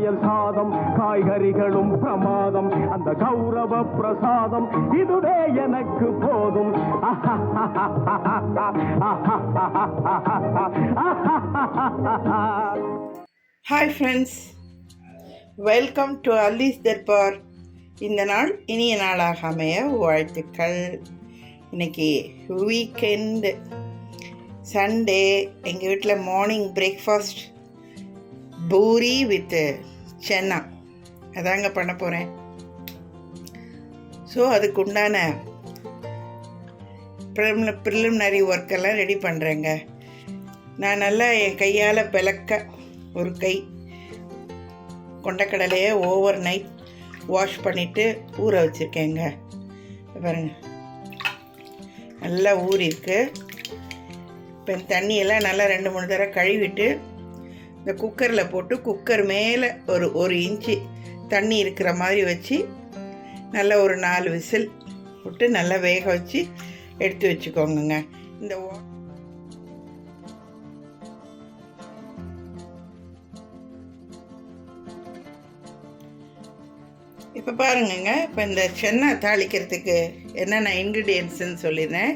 சமையல் சாதம் காய்கறிகளும் பிரமாதம் அந்த கௌரவ பிரசாதம் இதுவே எனக்கு போதும். Hi friends, welcome to Alli's Darbar. இந்த நாள் இனிய நாளாக அமைய வாழ்த்துக்கள். இன்றைக்கி வீக்கெண்டு, சண்டே. எங்கள் வீட்டில் மார்னிங் பிரேக்ஃபாஸ்ட் பூரி வித் சென்னா அதாங்க பண்ண போகிறேன். ஸோ அதுக்கு உண்டான ப்ரிலிமினரி ஒர்க்கெல்லாம் ரெடி பண்ணுறேங்க. நான் நல்லா என் கையால் பிளக்க ஒரு கை கொண்டக்கடலையை ஓவர் நைட் வாஷ் பண்ணிவிட்டு ஊற வச்சுருக்கேங்க. பாருங்க, நல்லா ஊறிருக்கு. இப்போ தண்ணியெல்லாம் நல்லா 2-3 தடவை கழுவிட்டு இந்த குக்கரில் போட்டு குக்கர் மேலே ஒரு இன்ச்சு தண்ணி இருக்கிற மாதிரி வச்சு நல்லா ஒரு 4 விசில் விட்டு நல்லா வேக வச்சு எடுத்து வச்சுக்கோங்க. இந்த இப்போ பாருங்கங்க, இப்போ இந்த சென்னா தாளிக்கிறதுக்கு என்னென்ன இன்க்ரீடியன்ட்ஸுன்னு சொல்லியிருந்தேன்.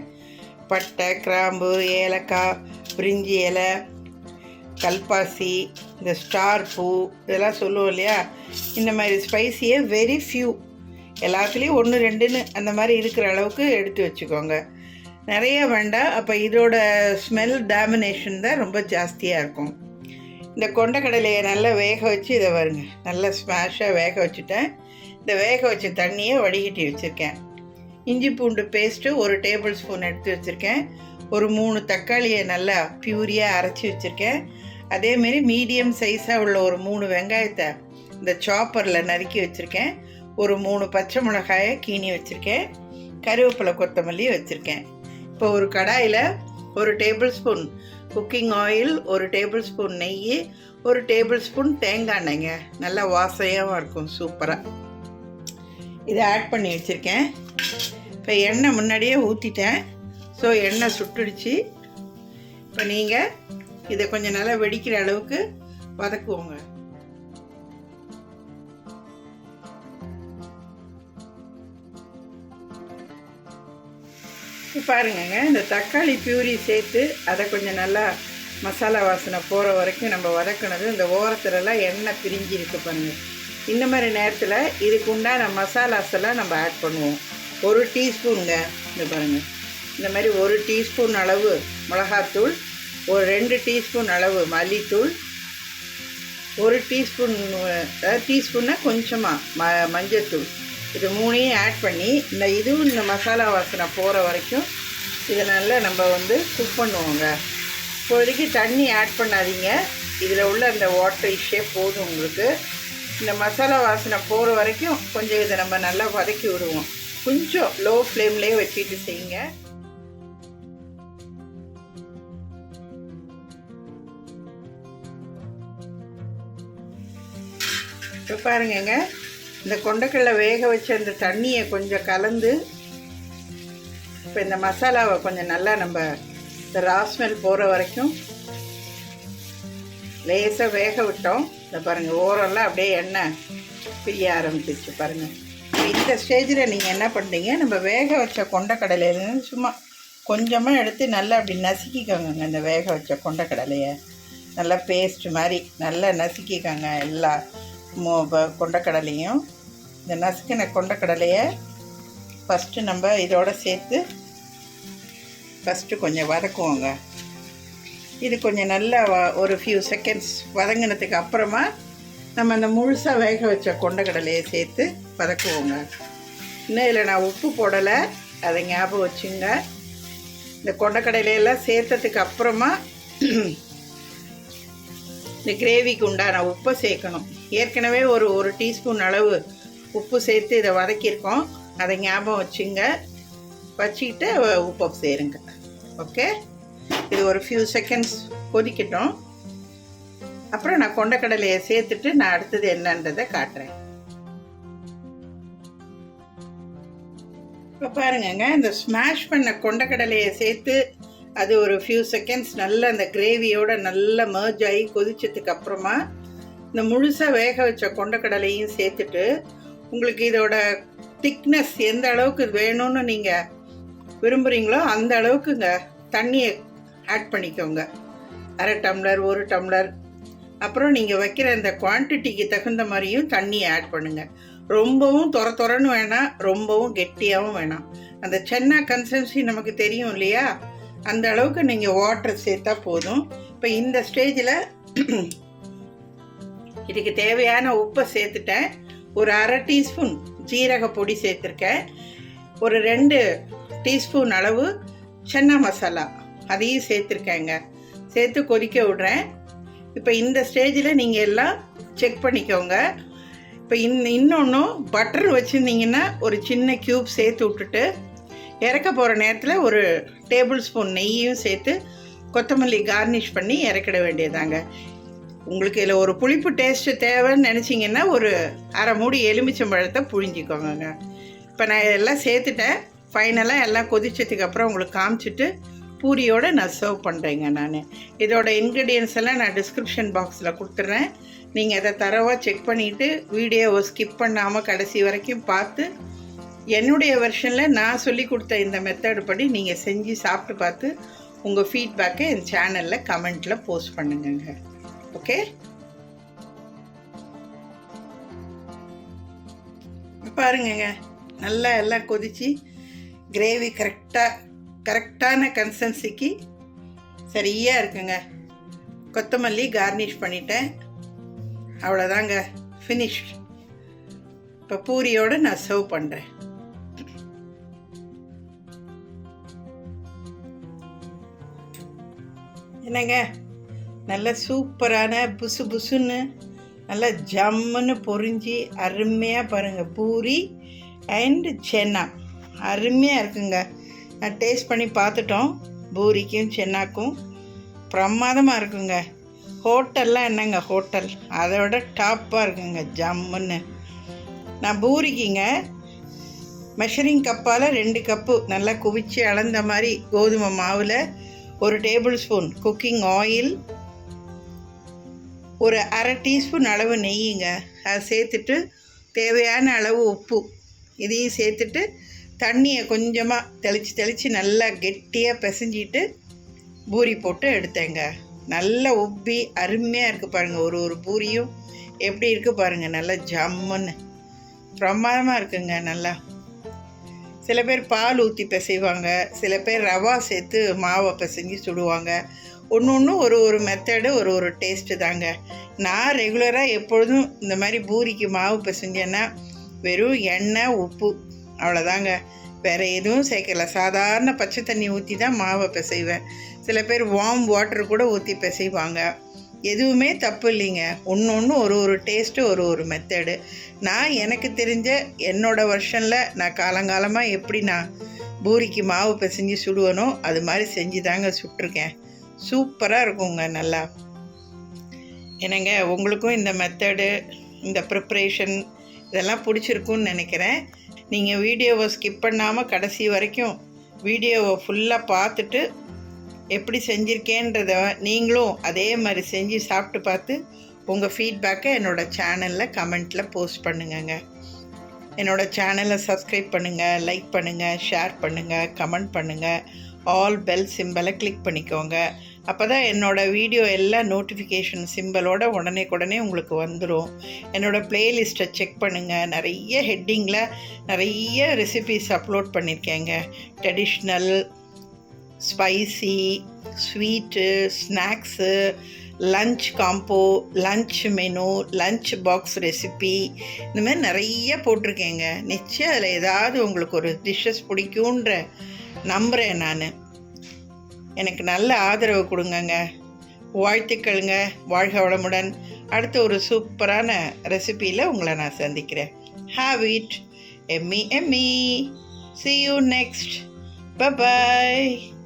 பட்டை, கிராம்பு, ஏலக்காய், பிரிஞ்சி இலை, கல்பாசி, இந்த ஸ்டார் பூ, இதெல்லாம் சொல்லுவோம் இல்லையா. இந்த மாதிரி ஸ்பைஸியை வெரி ஃபியூ, எல்லாத்துலேயும் 1-2ன்னு அந்த மாதிரி இருக்கிற அளவுக்கு எடுத்து வச்சுக்கோங்க. நிறைய வேண்டாம், அப்போ இதோட ஸ்மெல் டாமினேஷன் தான் ரொம்ப ஜாஸ்தியாக இருக்கும். இந்த கொண்டக்கடலையை நல்லா வேக வச்சு இதை வருங்க நல்லா ஸ்மாஷாக வேக வச்சுட்டேன். இந்த வேக வச்ச தண்ணியை வடிகட்டி வச்சுருக்கேன். இஞ்சி பூண்டு பேஸ்ட்டு 1 டேபிள் ஸ்பூன் எடுத்து வச்சுருக்கேன். ஒரு 3 தக்காளியை நல்லா பியூரியாக அரைச்சி வச்சுருக்கேன். அதேமாரி மீடியம் சைஸாக உள்ள ஒரு 3 வெங்காயத்தை இந்த சாப்பரில் நறுக்கி வச்சுருக்கேன். ஒரு 3 பச்சை மிளகாயை கீனி வச்சுருக்கேன். கருவேப்பிலை, கொத்தமல்லி வச்சுருக்கேன். இப்போ ஒரு கடாயில் 1 table spoon cooking oil, 1 table spoon நெய், 1 டேபிள் ஸ்பூன் தேங்காய் எண்ணெய்ங்க. நல்லா வாசனையாகவும் இருக்கும், சூப்பராக. இதை ஆட் பண்ணி வச்சுருக்கேன். இப்போ எண்ணெய் முன்னாடியே ஊற்றிட்டேன். ஸோ எண்ணெய் சுட்டுடுச்சு. இப்போ நீங்கள் இதை கொஞ்சம் நல்லா வெடிக்கிற அளவுக்கு வதக்குவோங்க. இப்போ பாருங்கங்க, இந்த தக்காளி பியூரி சேர்த்து அதை கொஞ்சம் நல்லா மசாலா வாசனை போகிற வரைக்கும் நம்ம வதக்கினது. இந்த ஓரத்துலலாம் எண்ணெய் பிரிஞ்சிருக்கு பாருங்கள். இந்த மாதிரி நேரத்தில் இதுக்கு உண்டான மசாலாஸ் எல்லாம் நம்ம ஆட் பண்ணுவோம். 1 டீஸ்பூனுங்க, இந்த பாருங்கள், இந்த மாதிரி 1 டீஸ்பூன் அளவு மிளகாத்தூள், ஒரு 2 டீஸ்பூன் அளவு மல்லித்தூள், 1 டீஸ்பூன் டீஸ்பூன்னா கொஞ்சமாக மஞ்சத்தூள். இது 3ஐயும் ஆட் பண்ணி இந்த மசாலா வாசனை போகிற வரைக்கும் இதை நல்லா நம்ம குக் பண்ணுவோங்க. இப்போதைக்கு தண்ணி ஆட் பண்ணாதீங்க, இதில் உள்ள அந்த வாட்டரிஷே போதும் உங்களுக்கு. இந்த மசாலா வாசனை போகிற வரைக்கும் கொஞ்சம் இதை நம்ம நல்லா வதக்கி விடுவோம். கொஞ்சம் லோ ஃப்ளேம்லேயே வச்சுட்டு செய்யுங்க. இப்போ பாருங்கங்க, இந்த கொண்டக்கடலை வேக வச்ச அந்த தண்ணியை கொஞ்சம் கலந்து இப்போ இந்த மசாலாவை கொஞ்சம் நல்லா நம்ம இந்த ரா ஸ்மெல் போகிற வரைக்கும் லேசாக வேக விட்டோம். இந்த பாருங்கள், ஓரெல்லாம் அப்படியே எண்ணெய் பிரிய ஆரம்பிச்சிச்சு பாருங்கள். இந்த ஸ்டேஜில் நீங்கள் என்ன பண்ணுறீங்க, நம்ம வேக வச்ச கொண்டக்கடலையிலேருந்து சும்மா கொஞ்சமாக எடுத்து நல்லா அப்படி நசுக்கிக்கோங்க. இந்த வேக வச்ச கொண்டக்கடலையை நல்லா பேஸ்ட் மாதிரி நல்லா நசுக்கிக்கோங்க. எல்லா கொண்டக்கடலையும் இந்த நசுக்கின கொண்டக்கடலையை ஃபஸ்ட்டு நம்ம இதோட சேர்த்து ஃபஸ்ட்டு கொஞ்சம் வதக்குவோங்க. இது கொஞ்சம் நல்லா ஒரு ஃபியூ செகண்ட்ஸ் வதங்கினதுக்கு அப்புறமா நம்ம அந்த முழுசாக வேக வச்ச கொண்டக்கடலையை சேர்த்து வதக்குவோங்க. இன்னும் இதில் நான் உப்பு போடலை, அதை ஞாபகம் வச்சுங்க. இந்த கொண்டக்கடலையெல்லாம் சேர்த்ததுக்கு அப்புறமா இந்த கிரேவிக்கு உண்டான உப்பை சேர்க்கணும். ஏற்கனவே ஒரு டீஸ்பூன் அளவு உப்பு சேர்த்து இதை வதக்கியிருக்கோம், அதை ஞாபகம் வச்சுக்கிட்டு உப்பை சேருங்க. ஓகே, இது ஒரு ஃபியூ செகண்ட்ஸ் கொதிக்கட்டும். அப்புறம் நான் கொண்டக்கடலையை சேர்த்துட்டு நான் அடுத்தது என்னன்றதை காட்டுறேன். இப்போ பாருங்கங்க, இந்த ஸ்மாஷ் பண்ண கொண்டக்கடலையை சேர்த்து அது ஒரு ஃபியூ செகண்ட்ஸ் நல்லா அந்த கிரேவியோட நல்லா மர்ஜ் ஆகி கொதிச்சதுக்கு அப்புறமா இந்த முழுசாக வேக வச்ச கொண்டக்கடலையும் சேர்த்துட்டு உங்களுக்கு இதோட திக்னஸ் எந்த அளவுக்கு வேணும்னு நீங்கள் விரும்புகிறீங்களோ அந்த அளவுக்குங்க தண்ணியை ஆட் பண்ணிக்கோங்க. 1/2 டம்ளர் 1 டம்ளர். அப்புறம் நீங்கள் வைக்கிற இந்த குவான்டிட்டிக்கு தகுந்த மாதிரியும் தண்ணியை ஆட் பண்ணுங்கள். ரொம்பவும் தொரன்னு வேணாம், ரொம்பவும் கெட்டியாகவும் வேணாம். அந்த சென்னா கன்சிஸ்டன்சி நமக்கு தெரியும் இல்லையா, அந்த அளவுக்கு நீங்கள் வாட்டர் சேர்த்தா போதும். இப்போ இந்த ஸ்டேஜில் இதுக்கு தேவையான உப்பை சேர்த்துட்டேன். ஒரு 1/2 டீஸ்பூன் ஜீரக பொடி சேர்த்துருக்கேன். ஒரு 2 டீஸ்பூன் அளவு சென்னா மசாலா அதையும் சேர்த்துருக்கேங்க. சேர்த்து கொதிக்க விடுறேன். இப்போ இந்த ஸ்டேஜில் நீங்கள் எல்லாம் செக் பண்ணிக்கோங்க. இப்போ இன்னொன்றும் பட்டர் வச்சுருந்தீங்கன்னா ஒரு சின்ன க்யூப் சேர்த்து விட்டுட்டு இறக்க போகிற நேரத்தில் ஒரு டேபிள் ஸ்பூன் நெய்யும் சேர்த்து கொத்தமல்லி கார்னிஷ் பண்ணி இறக்கிட வேண்டியதாங்க. உங்களுக்கு இதில் ஒரு புளிப்பு டேஸ்ட்டு தேவைன்னு நினச்சிங்கன்னா ஒரு 1/2 மூடி எலுமிச்சம்பழத்தை புழிஞ்சிக்கோங்க. இப்போ நான் இதெல்லாம் சேர்த்துட்டேன். ஃபைனலாக எல்லாம் கொதிச்சதுக்கப்புறம் உங்களுக்கு காமிச்சிட்டு பூரியோடு நான் சர்வ் பண்ணுறேங்க. நான் இதோட இன்க்ரீடியன்ஸ் எல்லாம் நான் டிஸ்கிரிப்ஷன் பாக்ஸில் கொடுத்துட்றேன். நீங்கள் அதை தரவாக செக் பண்ணிவிட்டு வீடியோவை ஸ்கிப் பண்ணாமல் கடைசி வரைக்கும் பார்த்து என்னுடைய வெர்ஷனில் நான் சொல்லி கொடுத்த இந்த மெத்தடு படி நீங்கள் செஞ்சு சாப்பிட்டு பார்த்து உங்கள் ஃபீட்பேக்கை என் சேனலில் கமெண்ட்டில் போஸ்ட் பண்ணுங்க. ஓகே, பாருங்கங்க, நல்லா எல்லாம் கொதிச்சு கிரேவி கரெக்டான கன்சிஸ்டன்சிக்கு சரியாக இருக்குங்க. கொத்தமல்லி கார்னிஷ் பண்ணிட்டேன். அவ்வளோதாங்க, ஃபினிஷ். இப்போ பூரியோடு நான் சர்வ் பண்ணுறேன். என்னங்க, நல்ல சூப்பரான புசு புசுன்னு நல்லா ஜம்முன்னு பொரிஞ்சு அருமையாக பாருங்கள். பூரி அண்ட் சென்னா அருமையாக இருக்குங்க. நான் டேஸ்ட் பண்ணி பார்த்துட்டோம். பூரிக்கும் சென்னாக்கும் பிரமாதமாக இருக்குங்க. ஹோட்டல்லாம் என்னங்க ஹோட்டல், அதோட டாப்பாக இருக்குங்க ஜம்முன்னு. நான் பூரிக்குங்க மெஷரிங் கப்பால் 2 கப்பு நல்லா குவிச்சு அளந்த மாதிரி கோதுமை மாவில் 1 டேபிள் ஸ்பூன் குக்கிங் ஆயில், ஒரு 1/2 டீஸ்பூன் அளவு நெய்யுங்க. அதை சேர்த்துட்டு தேவையான அளவு உப்பு இதையும் சேர்த்துட்டு தண்ணியை கொஞ்சமாக தெளித்து நல்லா கெட்டியாக பிசைஞ்சிட்டு பூரி போட்டு எடுத்தேங்க. நல்லா உப்பி அருமையாக இருக்குது பாருங்கள். ஒரு பூரியும் எப்படி இருக்குது பாருங்கள், நல்லா ஜம்முன்னு பிரமாதமாக இருக்குங்க. நல்லா சில பேர் பால் ஊற்றி பிசைவாங்க, சில பேர் ரவா சேர்த்து மாவை பிசைஞ்சு சுடுவாங்க. ஒன்று ஒரு மெத்தடு, ஒரு டேஸ்ட்டு தாங்க. நான் ரெகுலராக எப்பொழுதும் இந்த மாதிரி பூரிக்கு மாவு பிசைஞ்சேன்னா வெறும் எண்ணெய் உப்பு அவ்வளோதாங்க, வேறு எதுவும் சேர்க்கல. சாதாரண பச்சை தண்ணி ஊற்றி தான் மாவை பிசைவேன். சில பேர் வார்ம் வாட்டர் கூட ஊற்றி பிசைவாங்க. எதுவுமே தப்பு இல்லைங்க. ஒன்று ஒரு டேஸ்ட்டு, ஒரு மெத்தடு. நான் எனக்கு தெரிஞ்ச என்னோடய வெர்ஷனில் நான் காலங்காலமாக எப்படி நான் பூரிக்கு மாவு பிசைஞ்சு சுடுவேனோ அது மாதிரி செஞ்சு தாங்க சுட்டிருக்கேன். சூப்பராக இருக்குங்க நல்லா. என்னங்க, உங்களுக்கும் இந்த மெத்தடு, இந்த ப்ரிப்ரேஷன் இதெல்லாம் பிடிச்சிருக்குன்னு நினைக்கிறேன். நீங்கள் வீடியோவை ஸ்கிப் பண்ணாமல் கடைசி வரைக்கும் வீடியோவை ஃபுல்லாக பார்த்துட்டு எப்படி செஞ்சுருக்கேன்றத நீங்களும் அதே மாதிரி செஞ்சு சாப்பிட்டு பார்த்து உங்கள் ஃபீட்பேக்கை என்னோடய சேனலில் கமெண்ட்டில் போஸ்ட் பண்ணுங்கங்க. என்னோடய சேனலை சப்ஸ்கிரைப் பண்ணுங்கள், லைக் பண்ணுங்கள், ஷேர் பண்ணுங்கள், கமெண்ட் பண்ணுங்கள். ஆல் பெல் சிம்பலை கிளிக் பண்ணிக்கோங்க. அப்போ தான் என்னோடய வீடியோ எல்லாம் நோட்டிஃபிகேஷன் சிம்பலோட உடனே உங்களுக்கு வந்துடும். என்னோடய ப்ளேலிஸ்ட்டை செக் பண்ணுங்கள். நிறைய ஹெட்டிங்கில் நிறைய ரெசிபீஸ் அப்லோட் பண்ணியிருக்கேங்க. Traditional, spicy, sweet, snacks, lunch combo, lunch menu, lunch box recipe, இந்த மாதிரி நிறைய போட்டிருக்கேங்க. நிச்சயம் அதில் ஏதாவது உங்களுக்கு ஒரு டிஷ்ஷஸ் பிடிக்குன்ற நம்புகிறேன். நான் எனக்கு நல்ல ஆதரவு கொடுங்கங்க. வாழ்த்துக்கள்ங்க. வாழ்க வளமுடன். அடுத்த ஒரு சூப்பரான ரெசிபியில் உங்களை நான் சந்திக்கிறேன். Have it. Emmy. See you next. Bye-bye.